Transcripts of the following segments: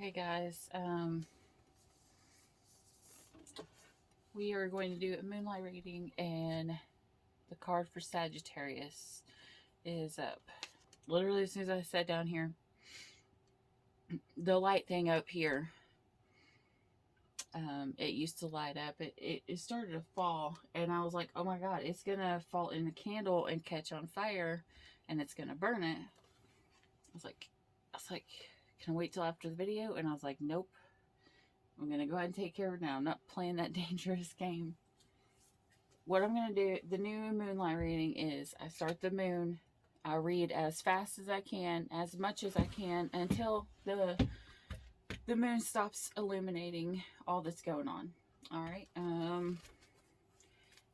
Okay, guys, we are going to do a moonlight reading, and the card for Sagittarius is up. Literally, as soon as I sat down here, the light thing up here, it used to light up. It started to fall, and I was like, oh my god, it's gonna fall in the candle and catch on fire, and it's gonna burn it. I was like, can I wait till after the video? And I was like, nope. I'm going to go ahead and take care of it now. I'm not playing that dangerous game. What I'm going to do, the new moonlight reading is I start the moon. I read as fast as I can, as much as I can, until the moon stops illuminating all that's going on. All right.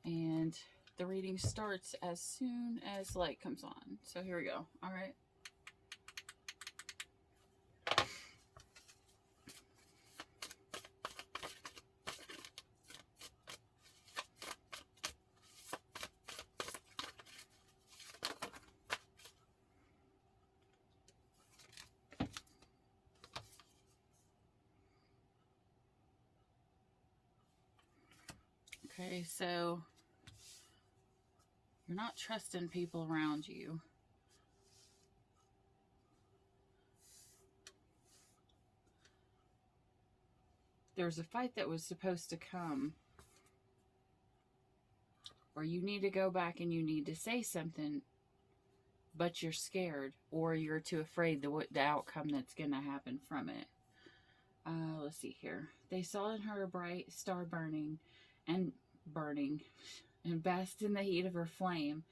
And the reading starts as soon as light comes on. So here we go. All right. Okay, so you're not trusting people around you. There's a fight that was supposed to come, or you need to go back and you need to say something, but you're scared, or you're too afraid the outcome that's going to happen from it. Let's see here. They saw in her a bright star burning, and basked in the heat of her flame,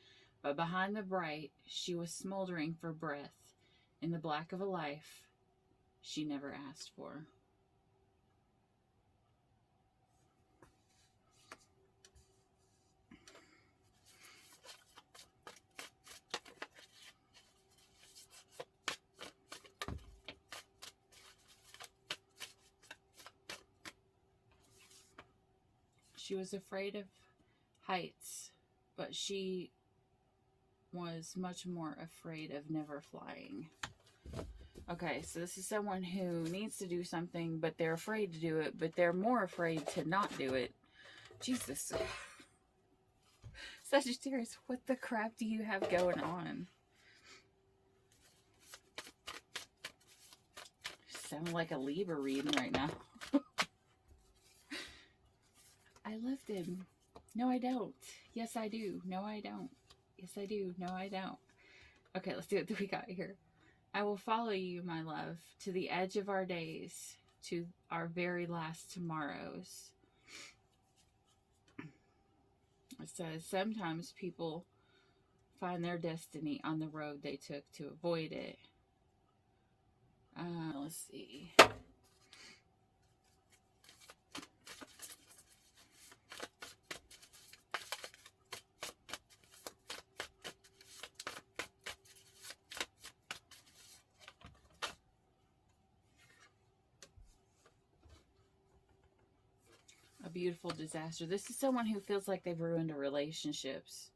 but behind the bright, she was smoldering for breath in the black of a life she never asked for. She was afraid of heights, but she was much more afraid of never flying. Okay, so this is someone who needs to do something, but they're afraid to do it, but they're more afraid to not do it. Jesus. Sagittarius, what the crap do you have going on? You sound like a Libra reading right now. I love him. No, I don't. Yes, I do. No, I don't. Yes, I do. No, I don't. Okay, let's do what we got here. I will follow you, my love, to the edge of our days, to our very last tomorrows. It says, sometimes people find their destiny on the road they took to avoid it. Let's see. A beautiful disaster. This is someone who feels like they've ruined a relationships.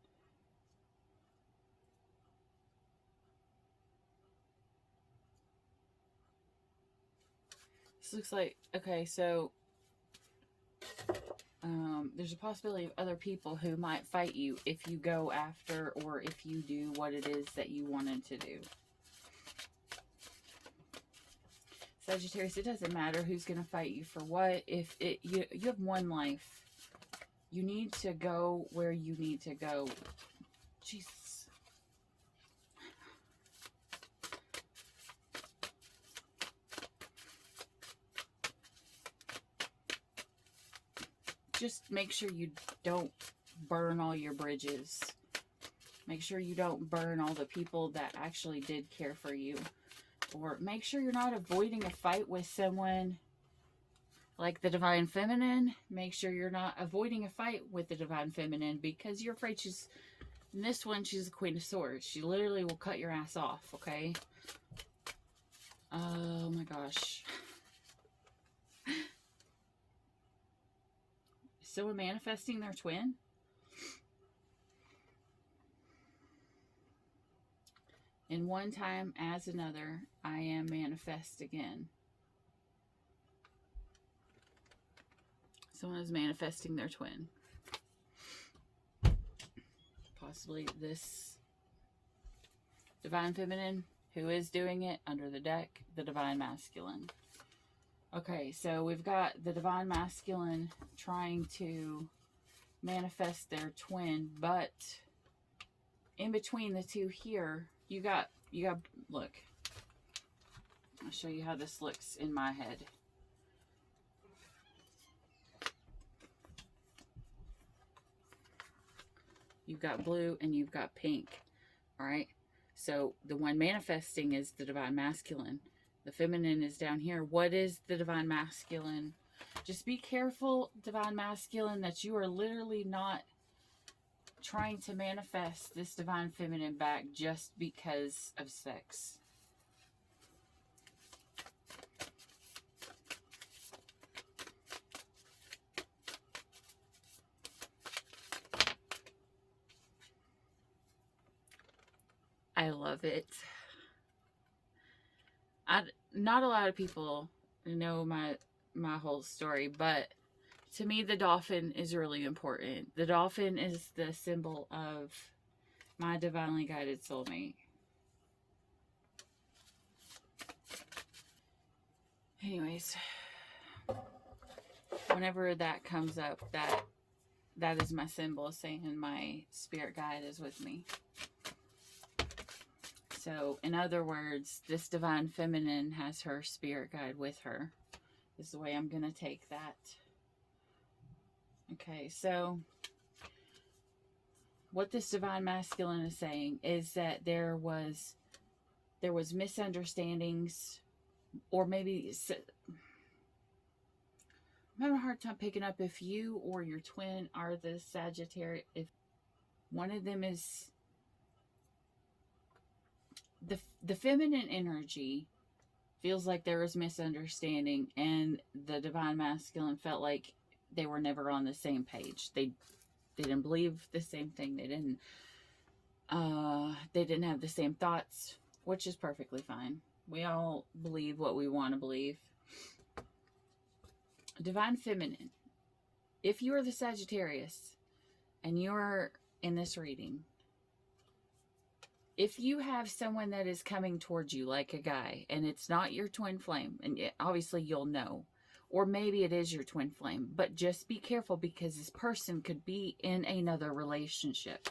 This looks like, okay, so there's a possibility of other people who might fight you if you go after or if you do what it is that you wanted to do. Sagittarius, it doesn't matter who's going to fight you for what. If you have one life, you need to go where you need to go. Jesus. Just make sure you don't burn all your bridges. Make sure you don't burn all the people that actually did care for you. Or make sure you're not avoiding a fight with someone like the Divine Feminine. Make sure you're not avoiding a fight with the Divine Feminine because you're afraid she's... In this one, she's the Queen of Swords. She literally will cut your ass off, okay? Oh my gosh. Is someone manifesting their twin? In one time as another, I am manifest again. Someone is manifesting their twin. Possibly this divine feminine who is doing it under the deck, the divine masculine. Okay, so we've got the divine masculine trying to manifest their twin, but in between the two here, you got look. I'll show you how this looks in my head. You've got blue and you've got pink. All right. So the one manifesting is the divine masculine. The feminine is down here. What is the divine masculine? Just be careful, divine masculine, that you are literally not trying to manifest this divine feminine back just because of sex. I love it. Not a lot of people know my whole story, but to me the dolphin is really important. The dolphin is the symbol of my divinely guided soulmate. Anyways, whenever that comes up, that is my symbol saying my spirit guide is with me. So, in other words, this divine feminine has her spirit guide with her. This is the way I'm going to take that. Okay, so what this divine masculine is saying is that there was misunderstandings, or maybe I'm having a hard time picking up if you or your twin are the Sagittarius. If one of them is the feminine energy, feels like there was misunderstanding, and the divine masculine felt like they were never on the same page. They didn't believe the same thing. They didn't have the same thoughts, which is perfectly fine. We all believe what we want to believe. Divine feminine. If you are the Sagittarius and you're in this reading, if you have someone that is coming towards you like a guy and it's not your twin flame, and obviously you'll know, or maybe it is your twin flame, but just be careful because this person could be in another relationship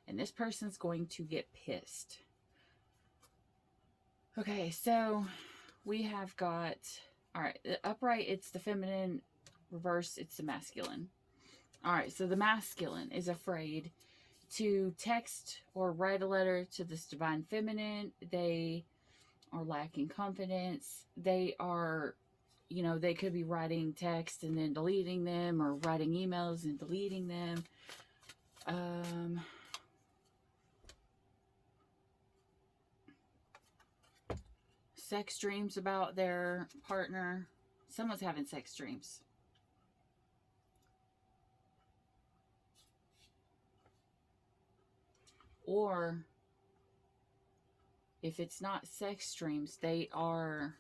and this person's going to get pissed. Okay, so we have got, all right, upright, it's the feminine, reverse, it's the masculine. All right, so the masculine is afraid to text or write a letter to this divine feminine. They are lacking confidence. They are, they could be writing text and then deleting them, or writing emails and deleting them. Sex dreams about their partner. Someone's having sex dreams. Or if it's not sex dreams, they are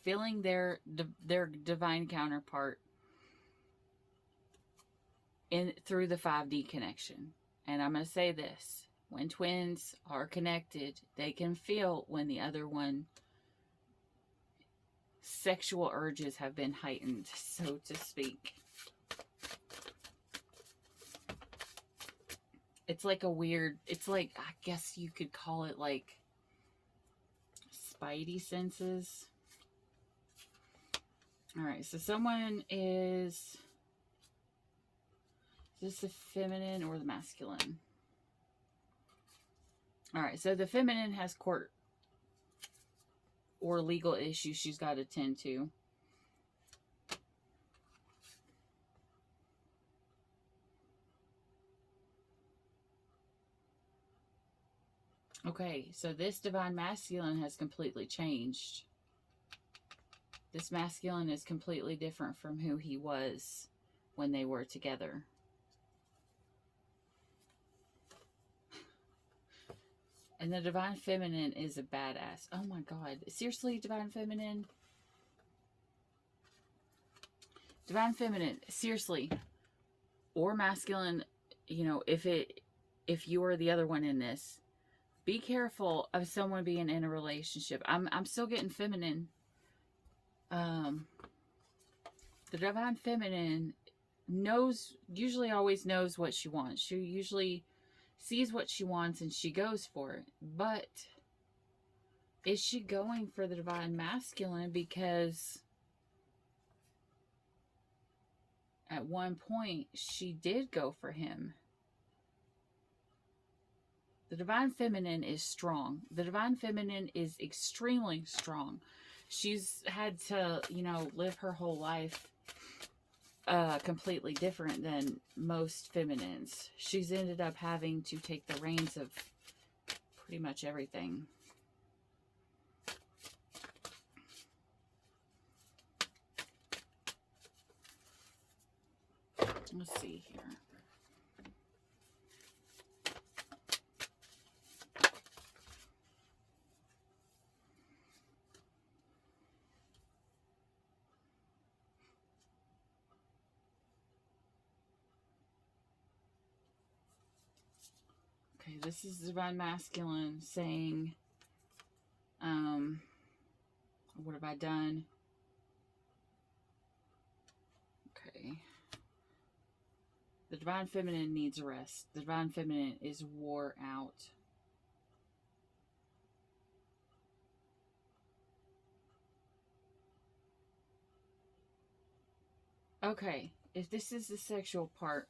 feeling their divine counterpart through the 5D connection. And I'm going to say this: when twins are connected, they can feel when the other one sexual urges have been heightened, so to speak. It's like it's like, I guess you could call it like spidey senses. All right, so someone is this the feminine or the masculine? All right, so the feminine has court or legal issues she's got to tend to. Okay, so this divine masculine has completely changed. This masculine is completely different from who he was when they were together. And the divine feminine is a badass. Oh my God. Seriously, divine feminine? Divine Feminine, seriously, or masculine, you know, if you are the other one in this, be careful of someone being in a relationship. I'm still getting feminine. The Divine Feminine usually always knows what she wants. She usually sees what she wants and she goes for it. But is she going for the Divine Masculine because at one point she did go for him? The Divine Feminine is strong. The Divine Feminine is extremely strong. She's had to, you know, live her whole life completely different than most feminines. She's ended up having to take the reins of pretty much everything. Let's see here. Okay, this is Divine Masculine saying, what have I done? Okay. The Divine Feminine needs a rest. The Divine Feminine is wore out. Okay, if this is the sexual part,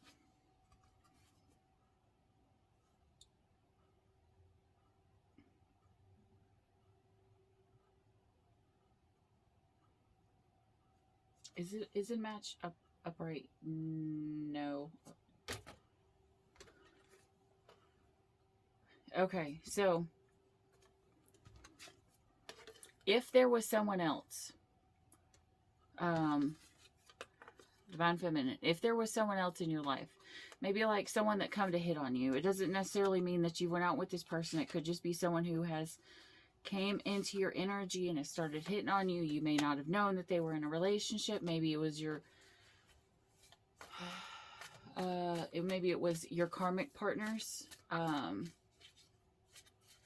is it match upright? No. Okay, so if there was someone else, Divine Feminine, if there was someone else in your life, maybe like someone that come to hit on you, it doesn't necessarily mean that you went out with this person. It could just be someone who has came into your energy and has started hitting on you. You may not have known that they were in a relationship. Maybe it was your maybe it was your karmic partners.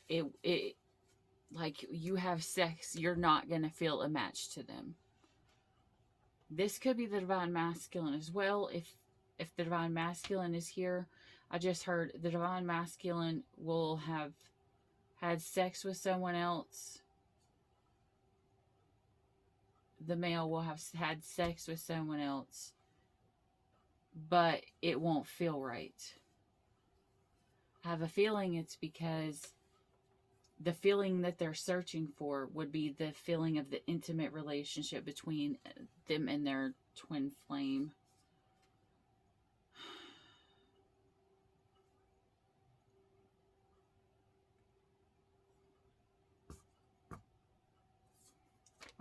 It like you have sex, you're not gonna feel a match to them. This could be the Divine Masculine as well. If the Divine Masculine is here, I just heard the Divine Masculine will have had sex with someone else. The male will have had sex with someone else, but it won't feel right. I have a feeling it's because the feeling that they're searching for would be the feeling of the intimate relationship between them and their twin flame.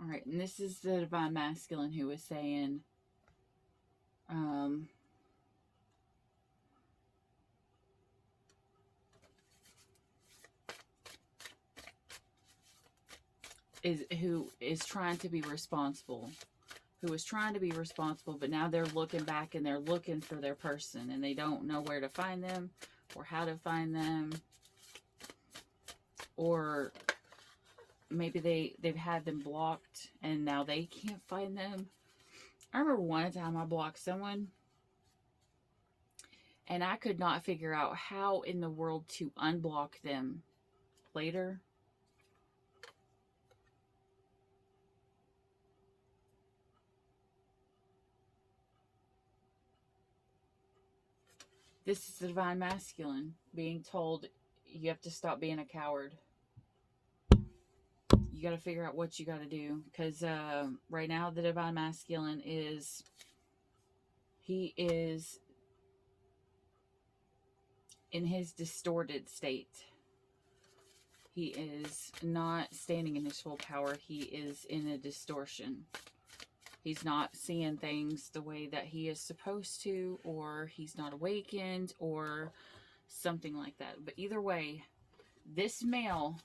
All right, and this is the Divine Masculine who is saying, who is trying to be responsible, but now they're looking back and they're looking for their person and they don't know where to find them or how to find them, or maybe they've had them blocked and now they can't find them. I remember one time I blocked someone and I could not figure out how in the world to unblock them later. This is the Divine Masculine being told you have to stop being a coward. You got to figure out what you got to do, because right now the Divine Masculine he is in his distorted state. He is not standing in his full power. He is in a distortion. He's not seeing things the way that he is supposed to, or he's not awakened, or something like that. But either way, this male,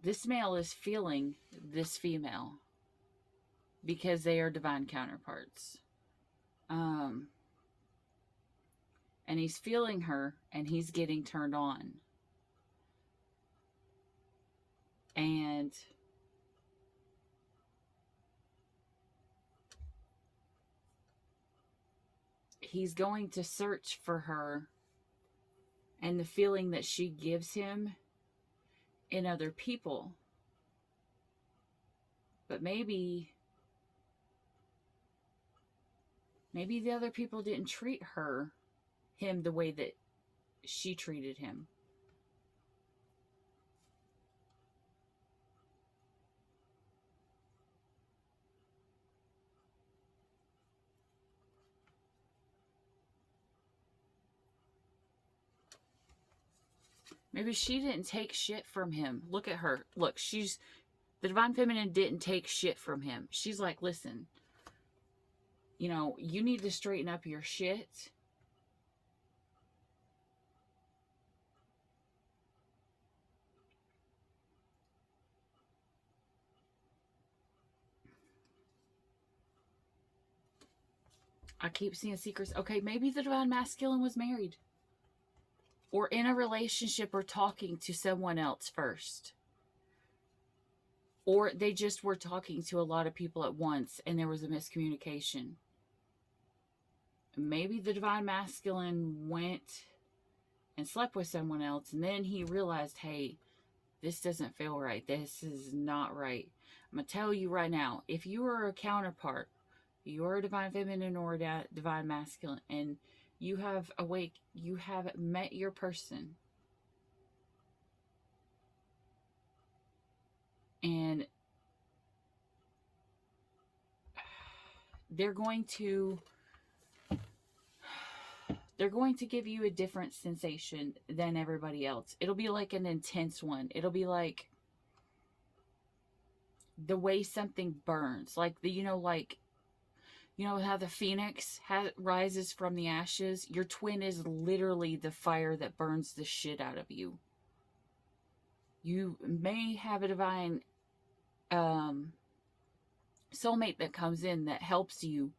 this male is feeling this female because they are divine counterparts. And he's feeling her, and he's getting turned on. And he's going to search for her and the feeling that she gives him in other people. But maybe the other people didn't treat him the way that she treated him. Maybe she didn't take shit from him. Look at her. Look, the divine feminine didn't take shit from him. She's like, listen, you know, you need to straighten up your shit. I keep seeing secrets. Okay, maybe the divine masculine was married, or in a relationship, or talking to someone else first. Or they just were talking to a lot of people at once and there was a miscommunication. Maybe the divine masculine went and slept with someone else, and then he realized, hey, this doesn't feel right. This is not right. I'm going to tell you right now, if you are a counterpart, you're a divine feminine or a divine masculine, and you have met your person, and they're going to give you a different sensation than everybody else. It'll be like an intense one. It'll be like the way something burns, like you know how the phoenix rises from the ashes? Your twin is literally the fire that burns the shit out of you. You may have a divine soulmate that comes in that helps you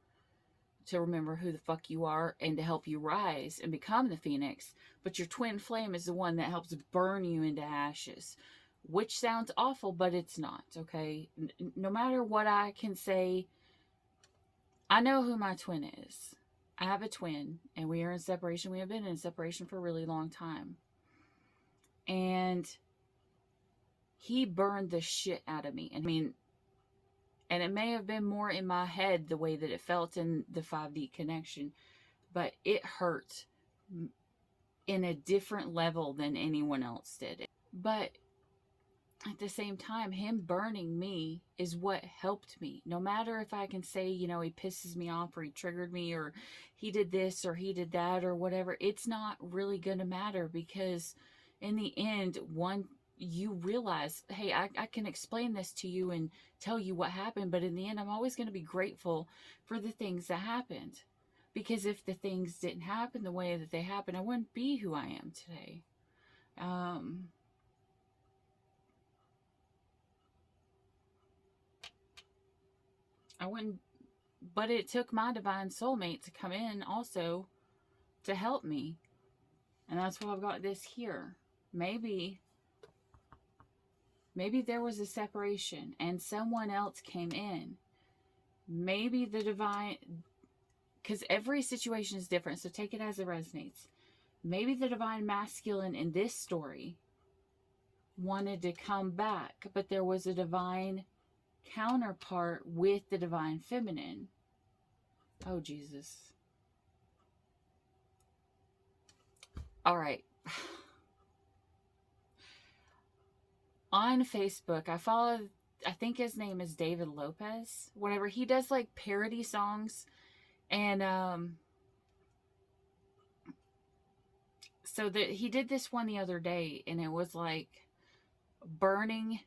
to remember who the fuck you are and to help you rise and become the phoenix. But your twin flame is the one that helps burn you into ashes, which sounds awful, but it's not, okay? No matter what I can say, I know who my twin is. I have a twin, and we are in separation. We have been in separation for a really long time. And he burned the shit out of me. And it may have been more in my head the way that it felt in the 5D connection, but it hurt in a different level than anyone else did. But at the same time, him burning me is what helped me. No matter if I can say, you know, he pisses me off or he triggered me or he did this or he did that or whatever, it's not really going to matter, because in the end, you realize, hey, I can explain this to you and tell you what happened, but in the end, I'm always going to be grateful for the things that happened. Because if the things didn't happen the way that they happened, I wouldn't be who I am today. I wouldn't, but it took my divine soulmate to come in also to help me. And that's why I've got this here. Maybe there was a separation and someone else came in. Maybe the divine, because every situation is different, so take it as it resonates. Maybe the divine masculine in this story wanted to come back, but there was a divine counterpart with the divine feminine. Oh, Jesus. All right. On Facebook, I follow, I think his name is David Lopez, whatever. He does like parody songs. And so he did this one the other day, and it was like burning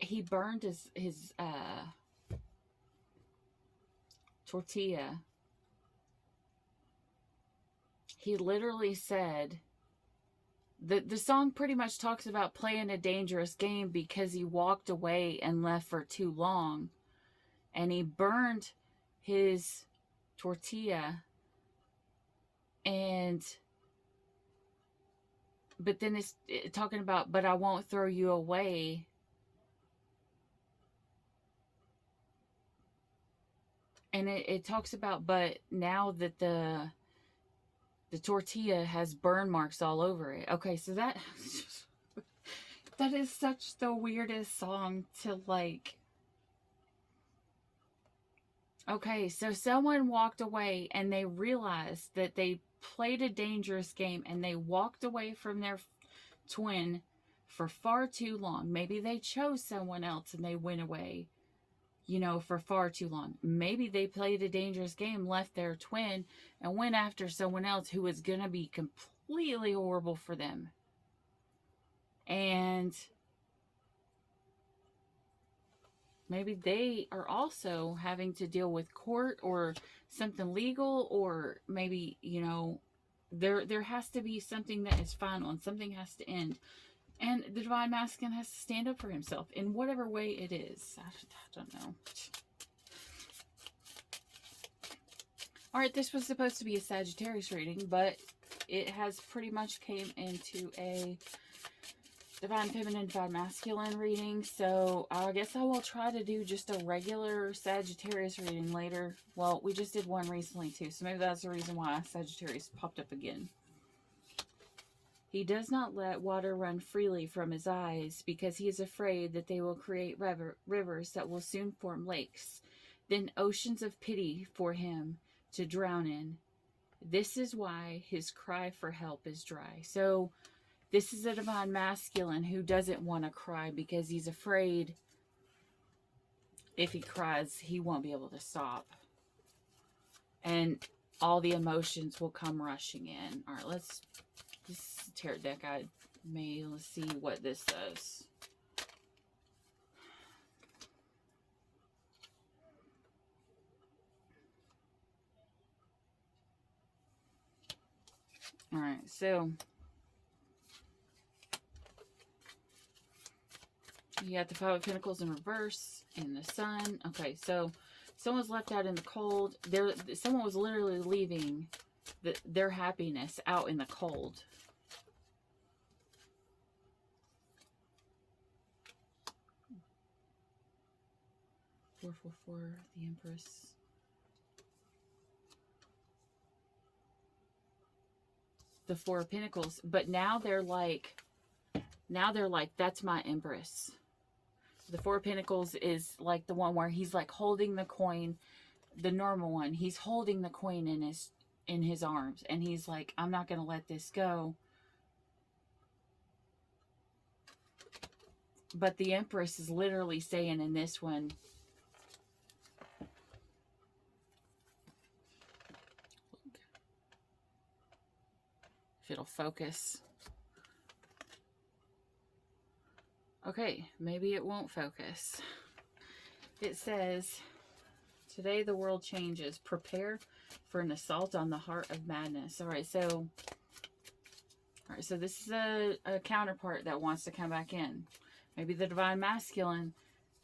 he burned his tortilla he literally said, the song pretty much talks about playing a dangerous game because he walked away and left for too long. And he burned his tortilla. But then it's talking about, but I won't throw you away. And it talks about, but now that the tortilla has burn marks all over it. Okay, so that that is such the weirdest song to like. Okay, so someone walked away and they realized that they played a dangerous game and they walked away from their twin for far too long. Maybe they chose someone else and they went away, for far too long. Maybe they played a dangerous game, left their twin, and went after someone else who was going to be completely horrible for them. And maybe they are also having to deal with court or something legal, or maybe, there has to be something that is final and something has to end. And the Divine Masculine has to stand up for himself in whatever way it is. I don't know. Alright, this was supposed to be a Sagittarius reading, but it has pretty much came into a Divine Feminine, Divine Masculine reading. So I guess I will try to do just a regular Sagittarius reading later. Well, we just did one recently too, so maybe that's the reason why Sagittarius popped up again. He does not let water run freely from his eyes because he is afraid that they will create rivers that will soon form lakes, then oceans of pity for him to drown in. This is why his cry for help is dry. So this is a Divine Masculine who doesn't want to cry because he's afraid if he cries, he won't be able to stop. And all the emotions will come rushing in. All right, this tarot deck let's see what this says. All right, so you got the Five of Pentacles in reverse and the Sun. Okay, so someone's left out in the cold. Someone was literally leaving their happiness out in the cold. For the Empress. The Four of Pentacles. But now they're like, that's my Empress. The Four of Pentacles is like the one where he's like holding the coin, the normal one. He's holding the coin in his arms. And he's like, I'm not going to let this go. But the Empress is literally saying in this one, if it'll focus. Okay, maybe it won't focus. It says, today the world changes. Prepare for an assault on the heart of madness. All right, so this is a counterpart that wants to come back in. Maybe the Divine Masculine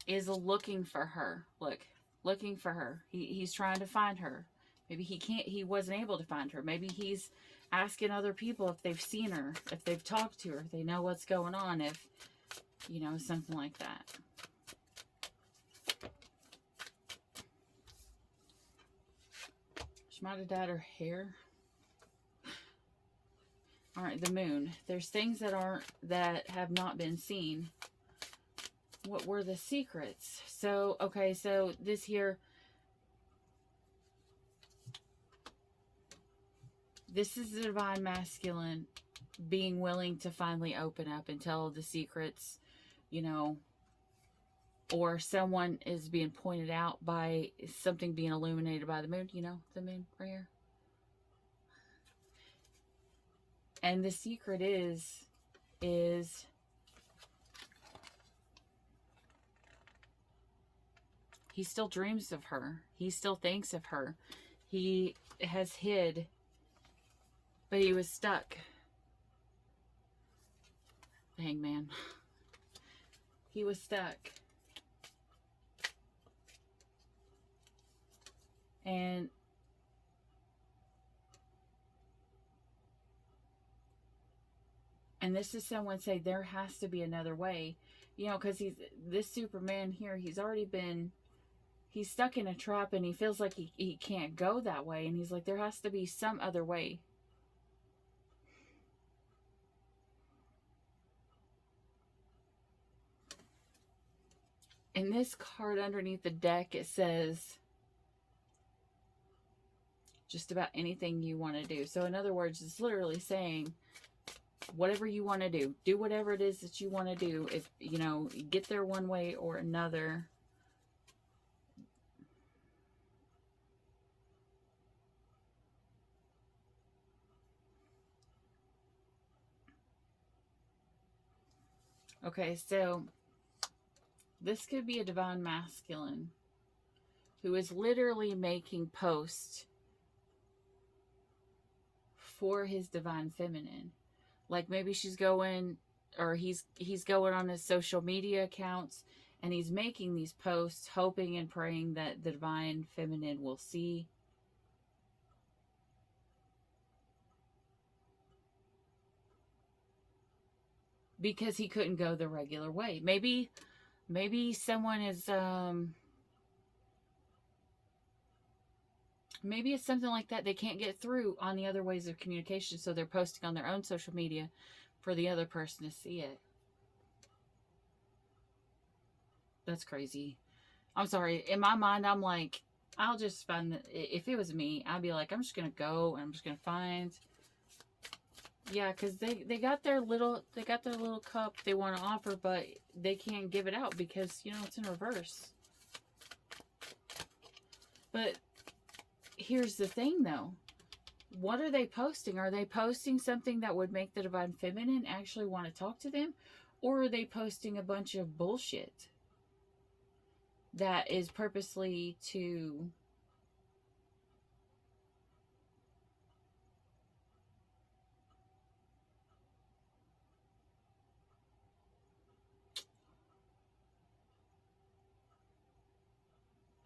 is looking for her. Looking for her. He's trying to find her. Maybe he wasn't able to find her. Maybe he's asking other people if they've seen her, if they've talked to her, if they know what's going on, if, something like that. She might have dyed her hair. All right, the Moon. There's things that have not been seen. What were the secrets? So, okay, so this here, this is the Divine Masculine being willing to finally open up and tell the secrets, or someone is being pointed out by something being illuminated by the Moon, the Moon right here. And the secret is he still dreams of her. He still thinks of her. He has hid But he was stuck. The Hangman. He was stuck. And this is someone say there has to be another way. You know, because this Superman here, he's stuck in a trap and he feels like he can't go that way. And he's like, there has to be some other way. In this card underneath the deck, it says just about anything you want to do. So in other words, it's literally saying whatever you want to do whatever it is that you want to do. If, you know, get there one way or another. Okay, so this could be a divine masculine who is literally making posts for his divine feminine. Like maybe she's going, or he's going on his social media accounts and he's making these posts hoping and praying that the divine feminine will see. Because he couldn't go the regular way. Maybe someone is maybe it's something like that. They can't get through on the other ways of communication, so they're posting on their own social media for the other person to see it. That's crazy. I'm sorry. In my mind, I'm like, I'll just find if it was me, I'd be like, I'm just gonna go and I'm just gonna find. Yeah, because they got their little cup they want to offer, but they can't give it out because, you know, it's in reverse. But here's the thing, though. What are they posting? Are they posting something that would make the divine feminine actually want to talk to them? Or are they posting a bunch of bullshit that is purposely to...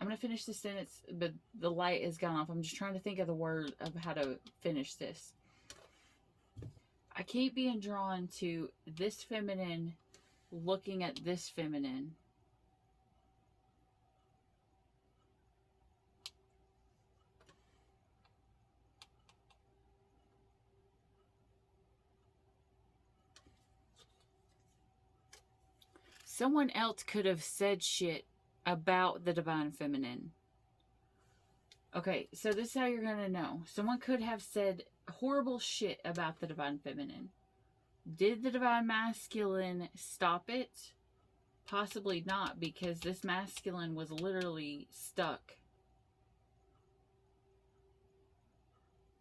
I'm going to finish this sentence, but the light has gone off. I'm just trying to think of the word of how to finish this. I keep being drawn to this feminine looking at this feminine. Someone else could have said shit about the divine feminine. Okay, so this is how you're going to know. Someone could have said horrible shit about the divine feminine. Did the divine masculine stop it? Possibly not, because this masculine was literally stuck.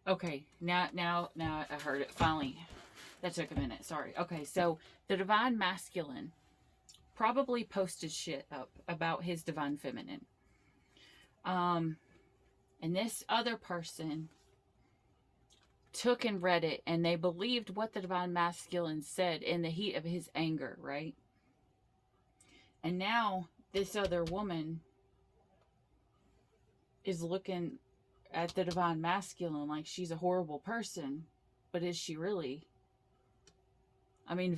Okay, now I heard it finally. That took a minute, sorry. Okay, so the divine masculine probably posted shit up about his divine feminine. And this other person took and read it, and they believed what the divine masculine said in the heat of his anger, right? And now this other woman is looking at the divine masculine like she's a horrible person. But is she really? I mean,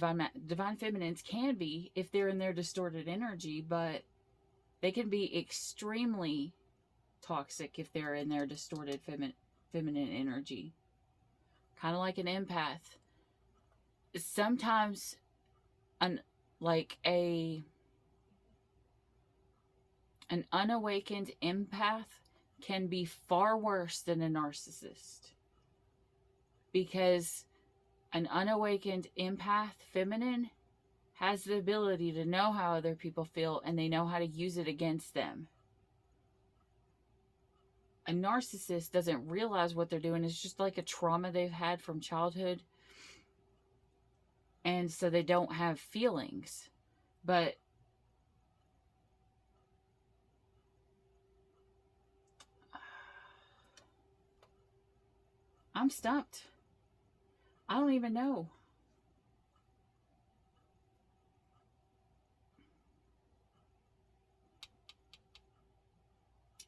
divine feminines can be if they're in their distorted energy, but they can be extremely toxic if they're in their distorted feminine energy. Kind of like an empath. Sometimes an unawakened empath can be far worse than a narcissist. Because an unawakened empath feminine has the ability to know how other people feel, and they know how to use it against them. A narcissist doesn't realize what they're doing. It's just like a trauma they've had from childhood. And so they don't have feelings. But I'm stumped. I don't even know.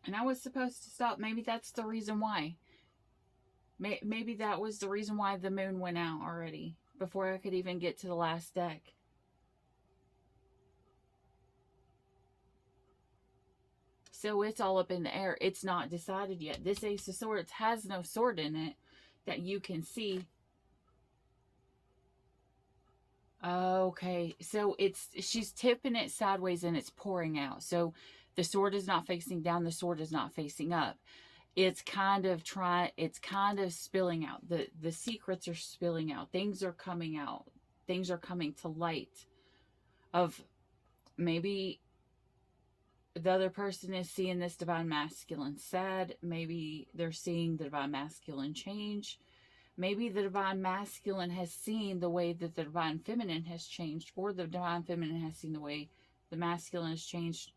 And I was supposed to stop. Maybe that's the reason why. Maybe that was the reason why the moon went out already before I could even get to the last deck. So it's all up in the air. It's not decided yet. This Ace of Swords has no sword in it that you can see. Okay, so she's tipping it sideways and it's pouring out. So the sword is not facing down, the sword is not facing up. It's kind of spilling out. The secrets are spilling out. Things are coming out. Things are coming to light. Of maybe the other person is seeing this divine masculine sad. Maybe they're seeing the divine masculine change. Maybe the divine masculine has seen the way that the divine feminine has changed, or the divine feminine has seen the way the masculine has changed.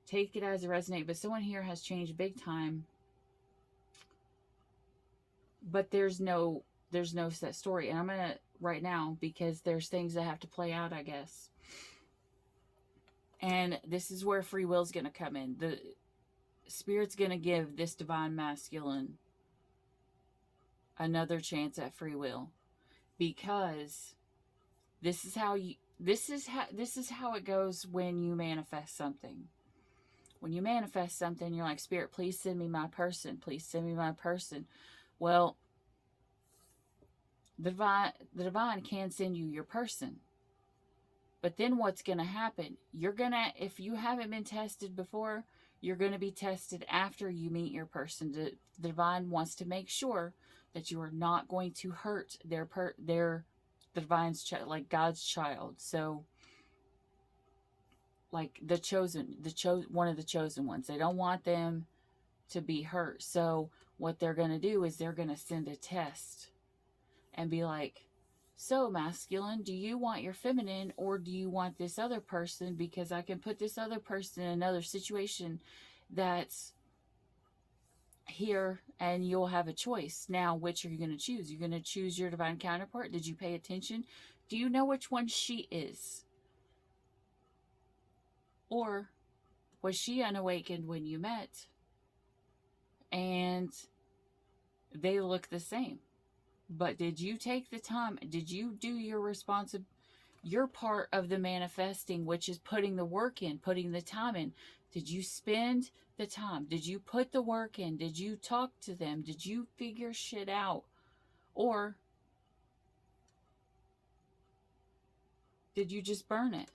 Take it as it resonates, but someone here has changed big time. But there's no set story. And I'm going to, right now, because there's things that have to play out, I guess. And this is where free will is going to come in. The Spirit's going to give this divine masculine another chance at free will, because this is how it goes when you manifest something. When you manifest something, you're like, Spirit, please send me my person. Please send me my person. Well, the divine can send you your person. But then what's going to happen? If you haven't been tested before, you're going to be tested after you meet your person. The divine wants to make sure that you are not going to hurt the divine's child, like God's child. So, like one of the chosen ones. They don't want them to be hurt. So what they're going to do is they're going to send a test and be like, so masculine, do you want your feminine or do you want this other person? Because I can put this other person in another situation that's here and you'll have a choice. Now, which are you going to choose? You're going to choose your divine counterpart. Did you pay attention? Do you know which one she is? Or was she unawakened when you met and they look the same? But did you take the time? Did you do your part of the manifesting, which is putting the work in, putting the time in? Did you spend the time? Did you put the work in? Did you talk to them? Did you figure shit out? Or did you just burn it?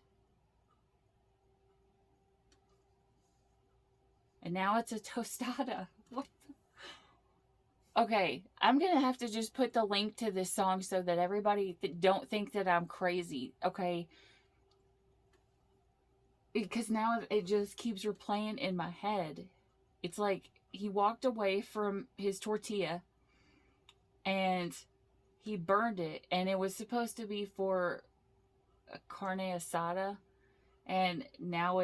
And now it's a tostada. What the? Okay, I'm going to have to just put the link to this song so that everybody don't think that I'm crazy, okay? Because now it just keeps replaying in my head. It's like he walked away from his tortilla and he burned it. And it was supposed to be for a carne asada. And now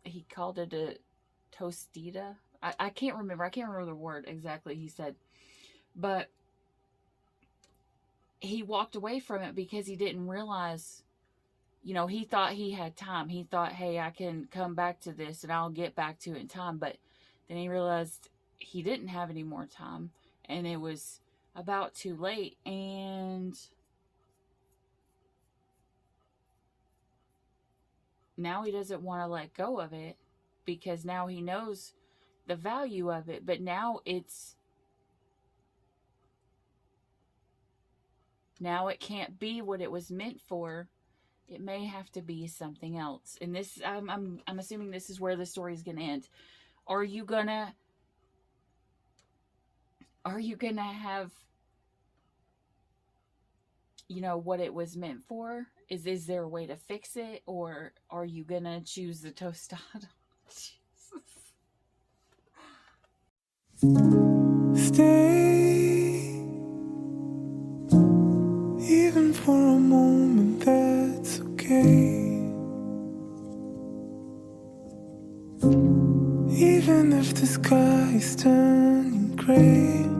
he called it a tostita. I can't remember. I can't remember the word exactly he said. But he walked away from it because he didn't realize, he thought he had time. He thought, hey, I can come back to this and I'll get back to it in time. But then he realized he didn't have any more time and it was about too late. And now he doesn't want to let go of it because now he knows the value of it. But now it can't be what it was meant for. It may have to be something else. And this, I'm assuming this is where the story is going to end. Are you gonna have, what it was meant for? Is there a way to fix it? Or are you gonna choose the tostada? Stay, even for a moment, that's okay. Even if the sky is turning gray.